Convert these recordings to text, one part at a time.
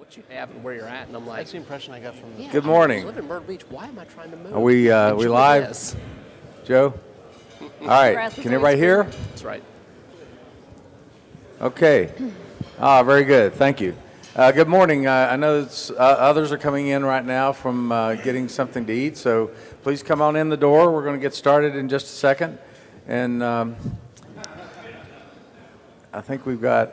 what you have and where you're at, and I'm like, That's the impression I got from yeah, Good morning. I live in Myrtle Beach. Why am I trying to move? Are we Enjoy live, this. Joe? All right. Grass is Can everybody always hear? greener. That's right. Okay. Very good. Thank you. Good morning. I know others are coming in right now from getting something to eat, so please come on in the door. We're going to get started in just a second. And I think we've got,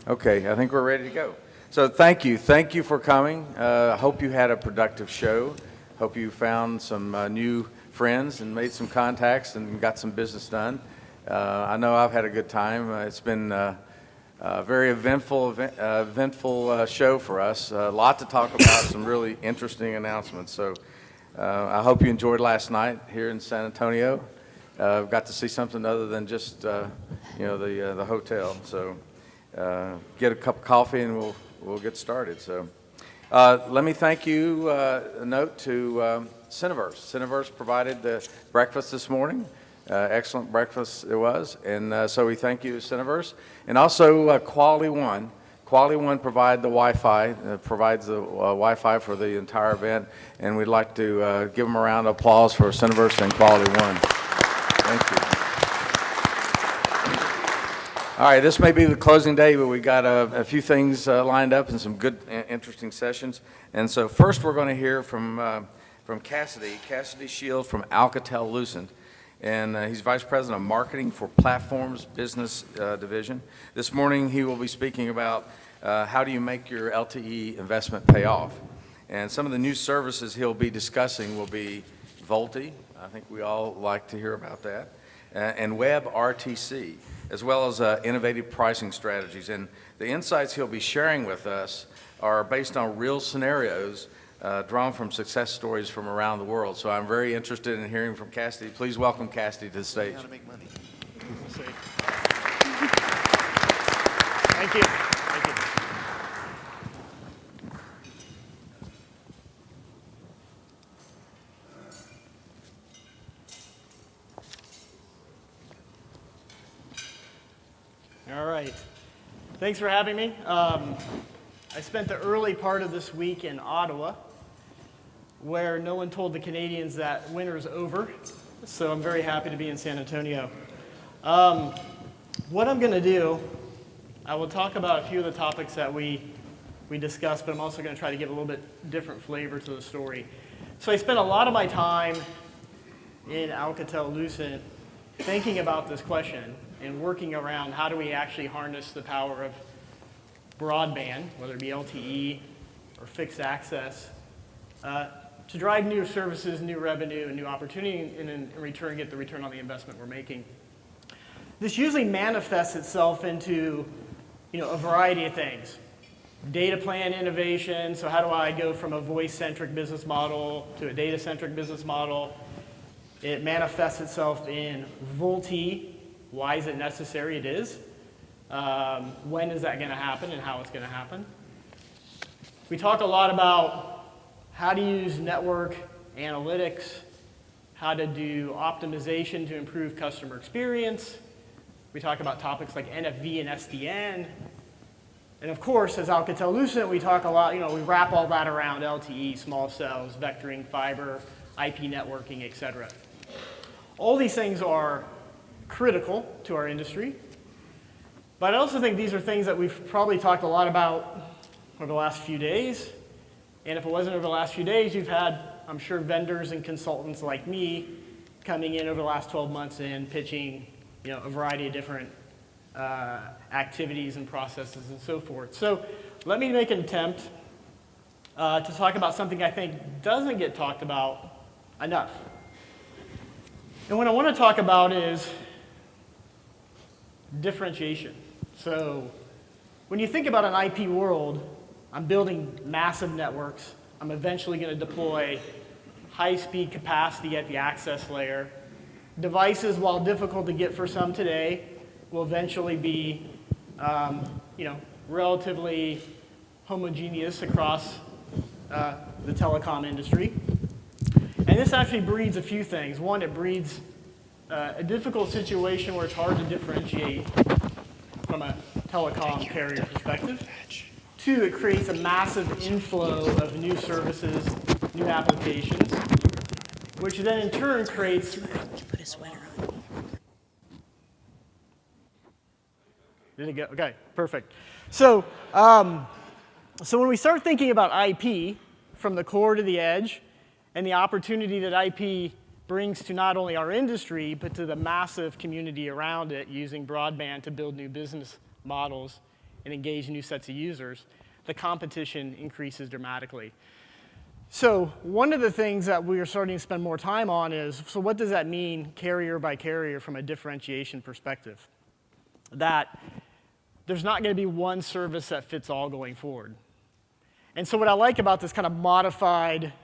okay, I think we're ready to go. So thank you. Thank you for coming. I hope you had a productive show. Hope you found some new friends and made some contacts and got some business done. I know I've had a good time. It's been a very eventful show for us. A lot to talk about, some really interesting announcements. So I hope you enjoyed last night here in San Antonio. Got to see something other than just the hotel. So get a cup of coffee and we'll get started. So let me thank you. A note to Cineverse. Cineverse provided the breakfast this morning. Excellent breakfast it was, and so we thank you, Cineverse. And also Quality One. Quality One provides the Wi-Fi for the entire event, and we'd like to give them a round of applause for Cineverse and Quality One. Thank you. All right, this may be the closing day, but we got a few things lined up and some good, interesting sessions. And so first we're going to hear from Cassidy Shield from Alcatel-Lucent. And he's Vice President of Marketing for Platforms Business Division. This morning he will be speaking about how do you make your LTE investment pay off. And some of the new services he'll be discussing will be VoLTE, I think we all like to hear about that, and WebRTC, as well as innovative pricing strategies. And the insights he'll be sharing with us are based on real scenarios drawn from success stories from around the world. So I'm very interested in hearing from Cassidy. Please welcome Cassidy to the stage. how to make money. Thank you. Thank you. All right. Thanks for having me. I spent the early part of this week in Ottawa, where no one told the Canadians that winter's over. So I'm very happy to be in San Antonio. What I'm going to do, I will talk about a few of the topics that we discussed, but I'm also going to try to give a little bit different flavor to the story. So I spent a lot of my time in Alcatel-Lucent thinking about this question and working around how do we actually harness the power of broadband, whether it be LTE or fixed access, to drive new services, new revenue, and new opportunity, and in return get the return on the investment we're making. This usually manifests itself into a variety of things. Data plan innovation, so how do I go from a voice-centric business model to a data-centric business model? It manifests itself in VoLTE. Why is it necessary? It is. When is that going to happen and how it's going to happen? We talk a lot about how to use network analytics, how to do optimization to improve customer experience. We talk about topics like NFV and SDN. And of course, as Alcatel-Lucent, we talk a lot, we wrap all that around LTE, small cells, vectoring, fiber, IP networking, et cetera. All these things are critical to our industry. But I also think these are things that we've probably talked a lot about over the last few days. And if it wasn't over the last few days, you've had, I'm sure, vendors and consultants like me coming in over the last 12 months and pitching a variety of different activities and processes and so forth. So let me make an attempt to talk about something I think doesn't get talked about enough. And what I want to talk about is differentiation. So when you think about an IP world, I'm building massive networks. I'm eventually going to deploy high-speed capacity at the access layer. Devices, while difficult to get for some today, will eventually be relatively homogeneous across the telecom industry. And this actually breeds a few things. One, it breeds a difficult situation where it's hard to differentiate from a telecom carrier perspective. Two, it creates a massive inflow of new services, new applications, which then in turn creates. Put a sweater on. Did it go? Okay, perfect. So when we start thinking about IP from the core to the edge and the opportunity that IP brings to not only our industry, but to the massive community around it using broadband to build new business models and engage new sets of users, the competition increases dramatically. So one of the things that we are starting to spend more time on is, so what does that mean carrier by carrier from a differentiation perspective? That there's not going to be one service that fits all going forward. And so what I like about this kind of modified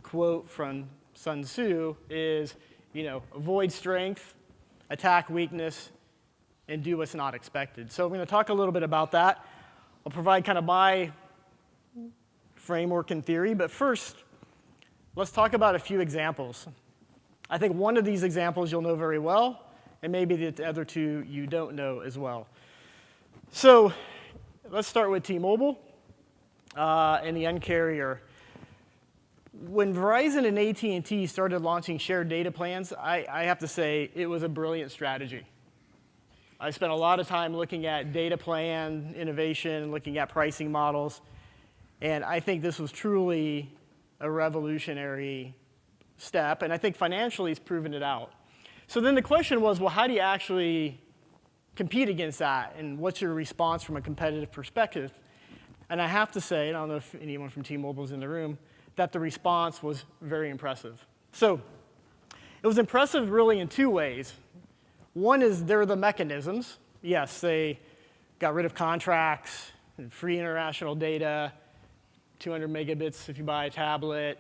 quote from Sun Tzu is, avoid strength, attack weakness, and do what's not expected. So I'm going to talk a little bit about that. I'll provide kind of my framework and theory, but first, let's talk about a few examples. I think one of these examples you'll know very well, and maybe the other two you don't know as well. So let's start with T-Mobile and the Un-carrier. When Verizon and AT&T started launching shared data plans, I have to say it was a brilliant strategy. I spent a lot of time looking at data plan innovation, looking at pricing models, and I think this was truly a revolutionary step, and I think financially it's proven it out. So then the question was, well, how do you actually compete against that, and what's your response from a competitive perspective? And I have to say, and I don't know if anyone from T-Mobile is in the room, that the response was very impressive. So it was impressive really in two ways. One is they're the mechanisms. Yes, they got rid of contracts and free international data, 200 megabits if you buy a tablet.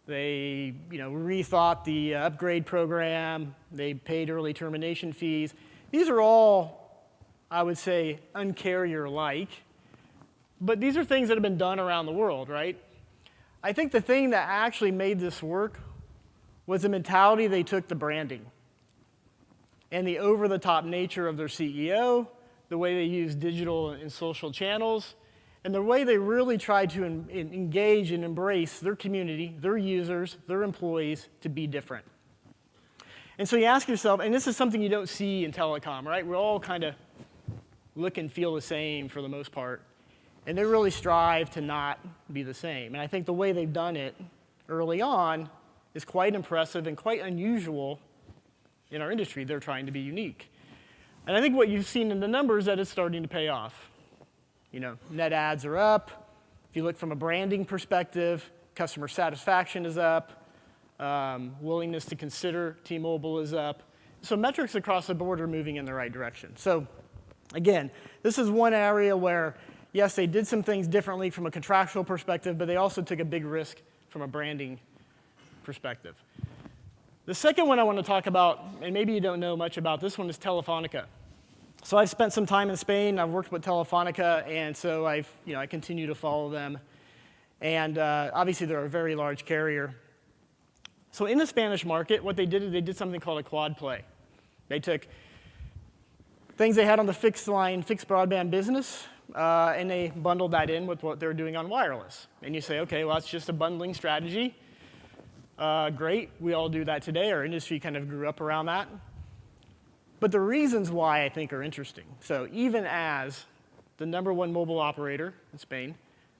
They rethought the upgrade program. They paid early termination fees. These are all, I would say, Un-carrier-like. But these are things that have been done around the world, right? I think the thing that actually made this work was the mentality they took to branding and the over-the-top nature of their CEO, the way they used digital and social channels, and the way they really tried to engage and embrace their community, their users, their employees to be different. And so you ask yourself, and this is something you don't see in telecom, right? We all kind of look and feel the same for the most part. And they really strive to not be the same. And I think the way they've done it early on is quite impressive and quite unusual in our industry. They're trying to be unique. And I think what you've seen in the numbers is that it's starting to pay off. Net ads are up. If you look from a branding perspective, customer satisfaction is up. Willingness to consider T-Mobile is up. So metrics across the board are moving in the right direction. So again, this is one area where, yes, they did some things differently from a contractual perspective, but they also took a big risk from a branding perspective. The second one I want to talk about, and maybe you don't know much about this one, is Telefonica. So I've spent some time in Spain. I've worked with Telefonica, and so I continue to follow them. And obviously, they're a very large carrier. So in the Spanish market, what they did is they did something called a quad play. They took things they had on the fixed broadband business, and they bundled that in with what they're doing on wireless. And you say, okay, well, that's just a bundling strategy. Great, we all do that today. Our industry kind of grew up around that. But the reasons why I think are interesting. So even as the #1 mobile operator in Spain,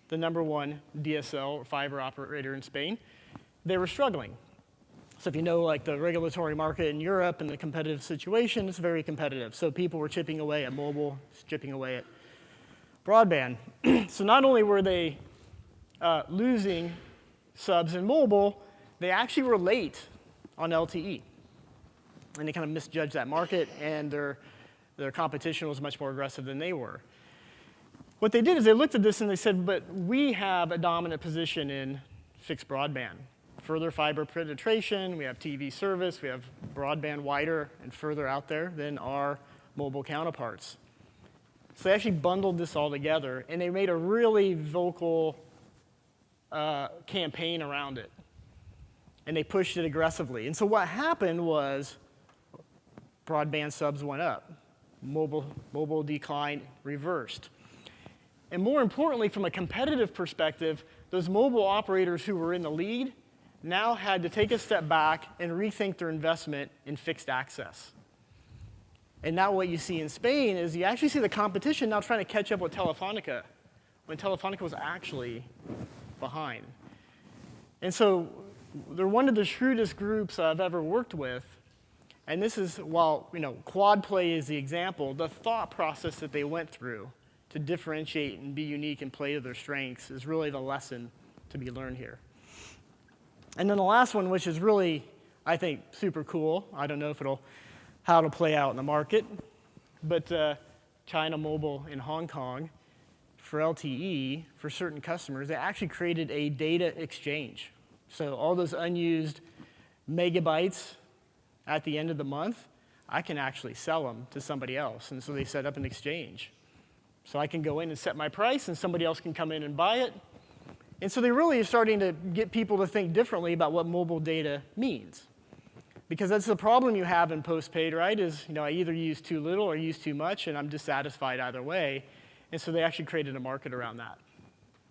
the #1 DSL or fiber operator in Spain, they were struggling. So if you know like the regulatory market in Europe and the competitive situation, it's very competitive. So people were chipping away at mobile, chipping away at broadband. So not only were they losing subs in mobile, they actually were late on LTE. And they kind of misjudged that market, and their competition was much more aggressive than they were. What they did is they looked at this and they said, but we have a dominant position in fixed broadband. Further fiber penetration, we have TV service, we have broadband wider and further out there than our mobile counterparts. So they actually bundled this all together, and they made a really vocal campaign around it. And they pushed it aggressively. And so what happened was broadband subs went up. Mobile decline reversed. And more importantly, from a competitive perspective, those mobile operators who were in the lead now had to take a step back and rethink their investment in fixed access. And now what you see in Spain is you actually see the competition now trying to catch up with Telefonica, when Telefonica was actually behind. And so they're one of the shrewdest groups I've ever worked with. And this is, while quad play is the example, the thought process that they went through to differentiate and be unique and play to their strengths is really the lesson to be learned here. And then the last one, which is really, I think, super cool. I don't know if how it'll play out in the market, but China Mobile in Hong Kong, for LTE, for certain customers, they actually created a data exchange. So all those unused megabytes at the end of the month, I can actually sell them to somebody else. And so they set up an exchange. So I can go in and set my price, and somebody else can come in and buy it. And so they really are starting to get people to think differently about what mobile data means. Because that's the problem you have in postpaid, right, is I either use too little or use too much, and I'm dissatisfied either way. And so they actually created a market around that.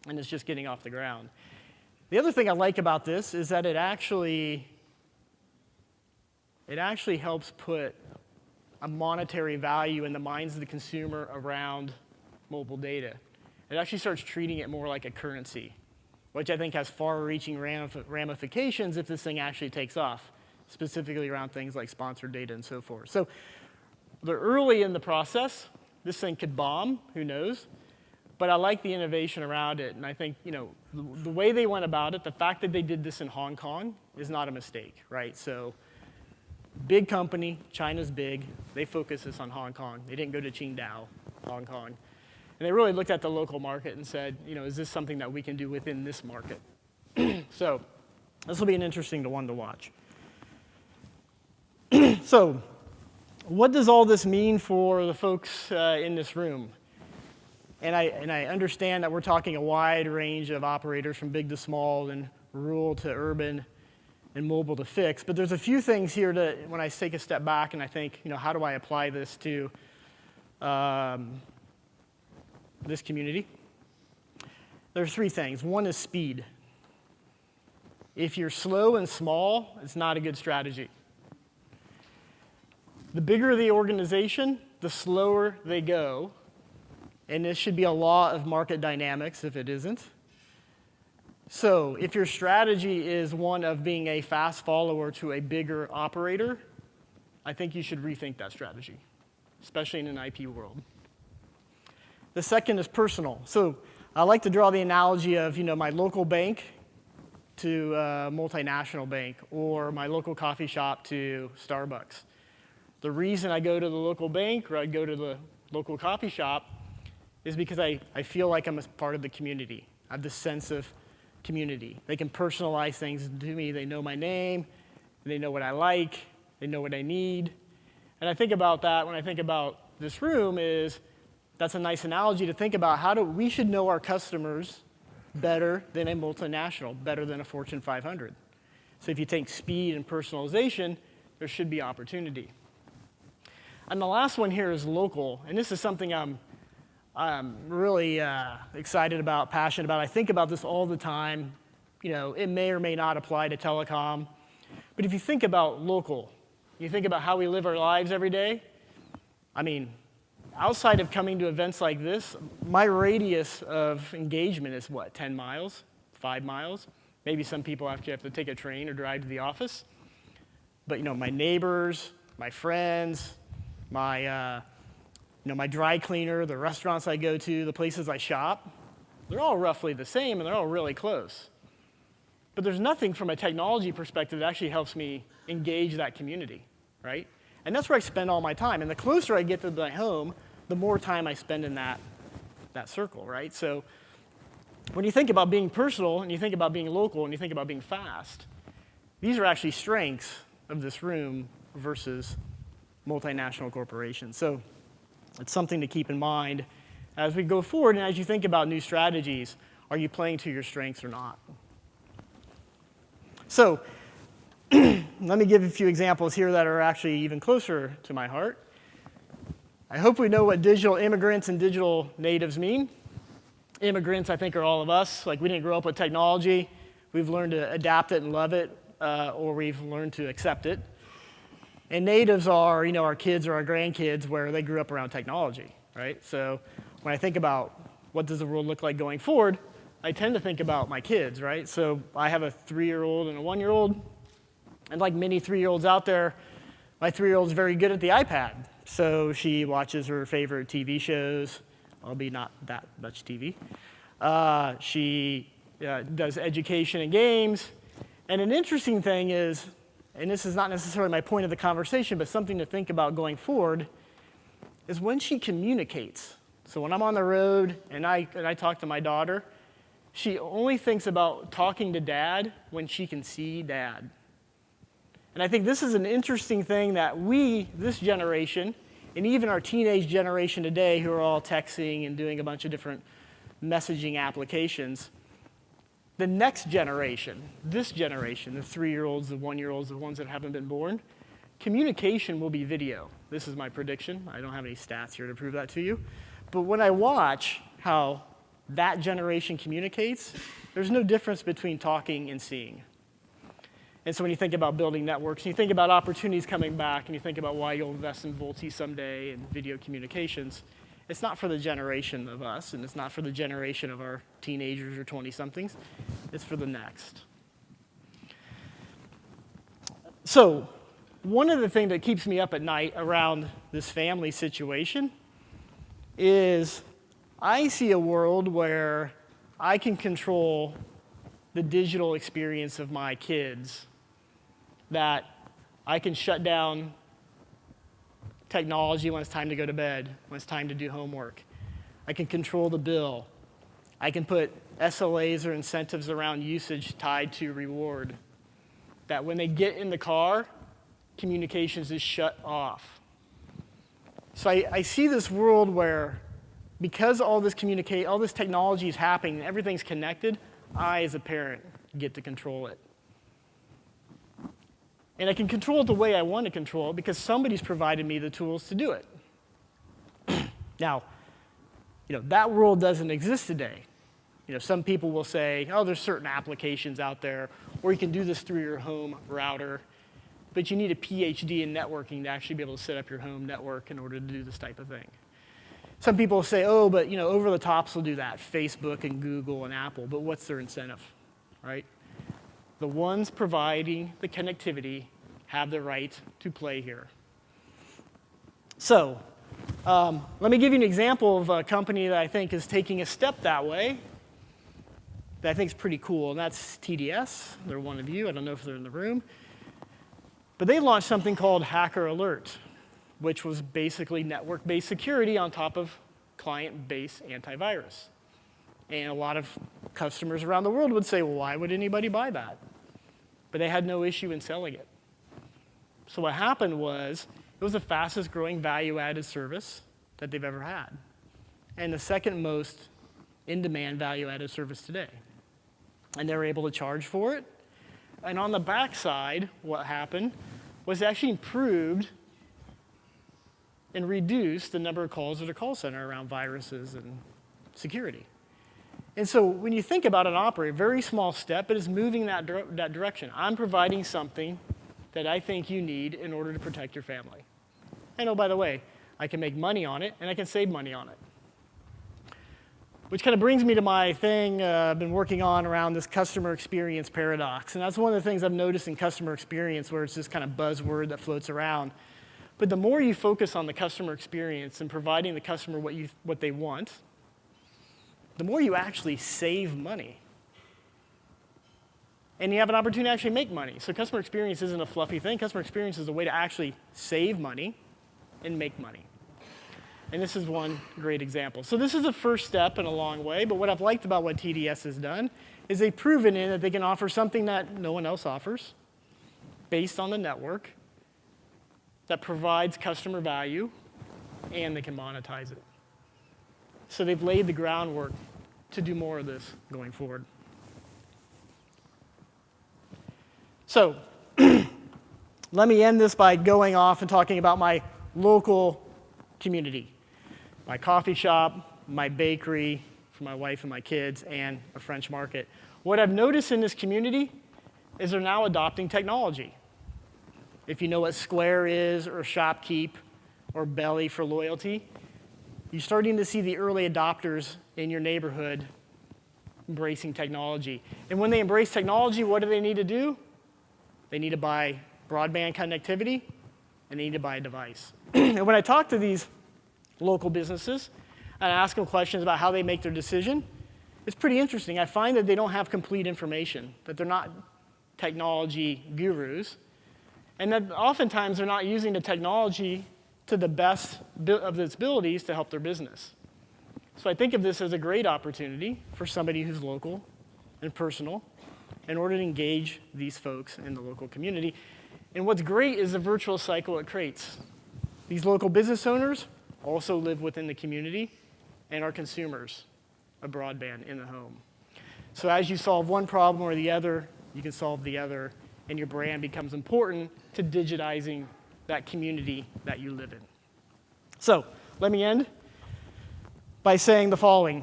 And it's just getting off the ground. The other thing I like about this is that it actually helps put a monetary value in the minds of the consumer around mobile data. It actually starts treating it more like a currency, which I think has far-reaching ramifications if this thing actually takes off, specifically around things like sponsored data and so forth. So they're early in the process. This thing could bomb, who knows? But I like the innovation around it, and I think the way they went about it, the fact that they did this in Hong Kong is not a mistake, right? So big company, China's big, they focus this on Hong Kong. They didn't go to Qingdao, Hong Kong. And they really looked at the local market and said, is this something that we can do within this market? So this will be an interesting one to watch. So what does all this mean for the folks in this room? And I understand that we're talking a wide range of operators from big to small and rural to urban and mobile to fixed. But there's a few things here when I take a step back and I think, how do I apply this to this community? There's three things. One is speed. If you're slow and small, it's not a good strategy. The bigger the organization, the slower they go. And this should be a law of market dynamics if it isn't. So if your strategy is one of being a fast follower to a bigger operator, I think you should rethink that strategy, especially in an IP world. The second is personal. So I like to draw the analogy of my local bank to a multinational bank, or my local coffee shop to Starbucks. The reason I go to the local bank or I go to the local coffee shop is because I feel like I'm a part of the community. I have this sense of community. They can personalize things to me. They know my name. They know what I like. They know what I need. And I think about that when I think about this room is that's a nice analogy to think about how we should know our customers better than a multinational, better than a Fortune 500. So if you take speed and personalization, there should be opportunity. And the last one here is local. And this is something I'm really excited about, passionate about. I think about this all the time. It may or may not apply to telecom. But if you think about local, you think about how we live our lives every day. Outside of coming to events like this, my radius of engagement is 10 miles, 5 miles? Maybe some people actually have to take a train or drive to the office. But my neighbors, my friends, my dry cleaner, the restaurants I go to, the places I shop, they're all roughly the same and they're all really close. But there's nothing from a technology perspective that actually helps me engage that community, right? And that's where I spend all my time. And the closer I get to my home, the more time I spend in that circle, right? So when you think about being personal and you think about being local and you think about being fast, these are actually strengths of this room versus multinational corporations. So it's something to keep in mind as we go forward and as you think about new strategies. Are you playing to your strengths or not? So let me give a few examples here that are actually even closer to my heart. I hope we know what digital immigrants and digital natives mean. Immigrants, I think, are all of us. Like, we didn't grow up with technology. We've learned to adapt it and love it, or we've learned to accept it. And natives are, our kids or our grandkids where they grew up around technology, right? So when I think about what does the world look like going forward, I tend to think about my kids, right? So I have a 3-year-old and a 1-year-old, and like many 3-year-olds out there, my 3-year-old's very good at the iPad. So she watches her favorite TV shows, albeit not that much TV. She does education and games. And an interesting thing is, and this is not necessarily my point of the conversation, but something to think about going forward, is when she communicates. So when I'm on the road and I talk to my daughter, she only thinks about talking to Dad when she can see Dad. And I think this is an interesting thing that we, this generation, and even our teenage generation today, who are all texting and doing a bunch of different messaging applications, the next generation, this generation, the 3-year-olds, the 1-year-olds, the ones that haven't been born, communication will be video. This is my prediction. I don't have any stats here to prove that to you. But when I watch how that generation communicates, there's no difference between talking and seeing. And so when you think about building networks, and you think about opportunities coming back, and you think about why you'll invest in VoLTE someday and video communications, it's not for the generation of us, and it's not for the generation of our teenagers or 20-somethings. It's for the next. So one of the things that keeps me up at night around this family situation is I see a world where I can control the digital experience of my kids, that I can shut down technology when it's time to go to bed, when it's time to do homework. I can control the bill. I can put SLAs or incentives around usage tied to reward, that when they get in the car, communications is shut off. So I see this world where, because all this technology is happening and everything's connected, I, as a parent, get to control it. And I can control it the way I want to control it because somebody's provided me the tools to do it. Now, that world doesn't exist today. Some people will say, oh, there's certain applications out there, or you can do this through your home router, but you need a PhD in networking to actually be able to set up your home network in order to do this type of thing. Some people say, oh, but over-the-tops will do that, Facebook and Google and Apple, but what's their incentive, right? The ones providing the connectivity have the right to play here. So let me give you an example of a company that I think is taking a step that way that I think is pretty cool, and that's TDS. They're one of you. I don't know if they're in the room. But they launched something called Hacker Alert, which was basically network-based security on top of client-based antivirus. And a lot of customers around the world would say, well, why would anybody buy that? But they had no issue in selling it. So what happened was, it was the fastest growing value-added service that they've ever had, and the second most in-demand value-added service today. And they were able to charge for it. And on the backside, what happened was actually improved and reduced the number of calls to the call center around viruses and security. And so when you think about an operator, very small step, but it's moving that direction. I'm providing something that I think you need in order to protect your family. And oh, by the way, I can make money on it, and I can save money on it. Which kind of brings me to my thing I've been working on around this customer experience paradox. And that's one of the things I've noticed in customer experience, where it's this kind of buzzword that floats around. But the more you focus on the customer experience and providing the customer what they want, the more you actually save money. And you have an opportunity to actually make money. So customer experience isn't a fluffy thing. Customer experience is a way to actually save money and make money. And this is one great example. So this is the first step in a long way, but what I've liked about what TDS has done is they've proven in that they can offer something that no one else offers based on the network that provides customer value, and they can monetize it. So they've laid the groundwork to do more of this going forward. So let me end this by going off and talking about my local community. My coffee shop, my bakery, for my wife and my kids and a French market. What I've noticed in this community is they're now adopting technology. If you know what Square is, or Shopkeep, or Belly for loyalty, you're starting to see the early adopters in your neighborhood embracing technology. And when they embrace technology, what do they need to do? They need to buy broadband connectivity, and they need to buy a device. And when I talk to these local businesses and I ask them questions about how they make their decision, it's pretty interesting. I find that they don't have complete information, that they're not technology gurus, and that oftentimes they're not using the technology to the best of its abilities to help their business. So I think of this as a great opportunity for somebody who's local and personal in order to engage these folks in the local community. And what's great is the virtual cycle it creates. These local business owners also live within the community and are consumers of broadband in the home. So as you solve one problem or the other, you can solve the other, and your brand becomes important to digitizing that community that you live in. So let me end by saying the following.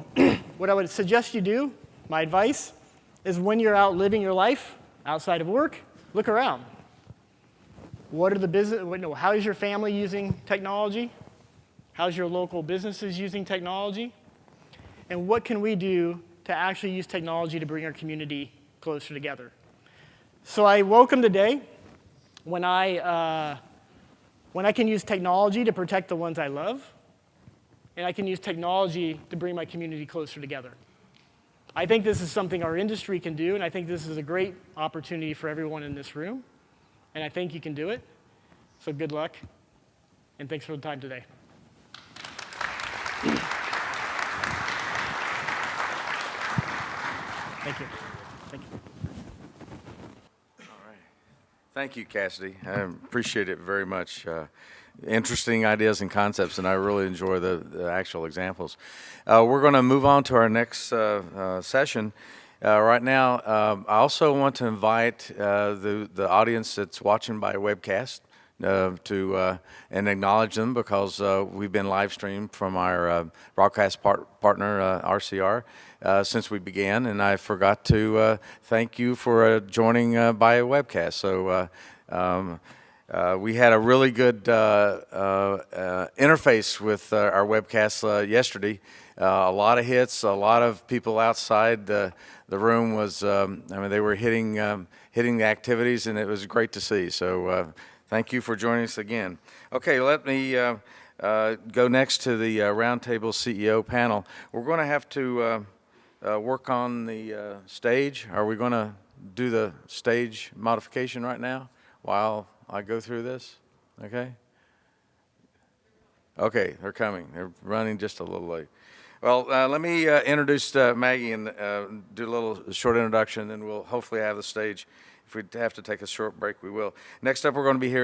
What I would suggest you do, my advice, is when you're out living your life outside of work, look around. What are the business, how is your family using technology? How's your local businesses using technology? And what can we do to actually use technology to bring our community closer together? So I welcome the day when I can use technology to protect the ones I love, and I can use technology to bring my community closer together. I think this is something our industry can do, and I think this is a great opportunity for everyone in this room, and I think you can do it. So good luck, and thanks for the time today. Thank you. Thank you. All right. Thank you, Cassidy. I appreciate it very much. Interesting ideas and concepts, and I really enjoy the actual examples. We're going to move on to our next session. Right now, I also want to invite the audience that's watching by webcast to and acknowledge them, because we've been live streamed from our broadcast partner, RCR, since we began, and I forgot to thank you for joining by a webcast. So we had a really good interface with our webcast yesterday. A lot of hits, a lot of people outside the room was, they were hitting the activities, and it was great to see. So thank you for joining us again. Okay, let me go next to the Roundtable CEO panel. We're going to have to work on the stage. Are we going to do the stage modification right now while I go through this? Okay? Okay, they're coming. They're running just a little late. Well, let me introduce Maggie and do a little short introduction, and then we'll hopefully have the stage. If we have to take a short break, we will. Next up, we're going to be hearing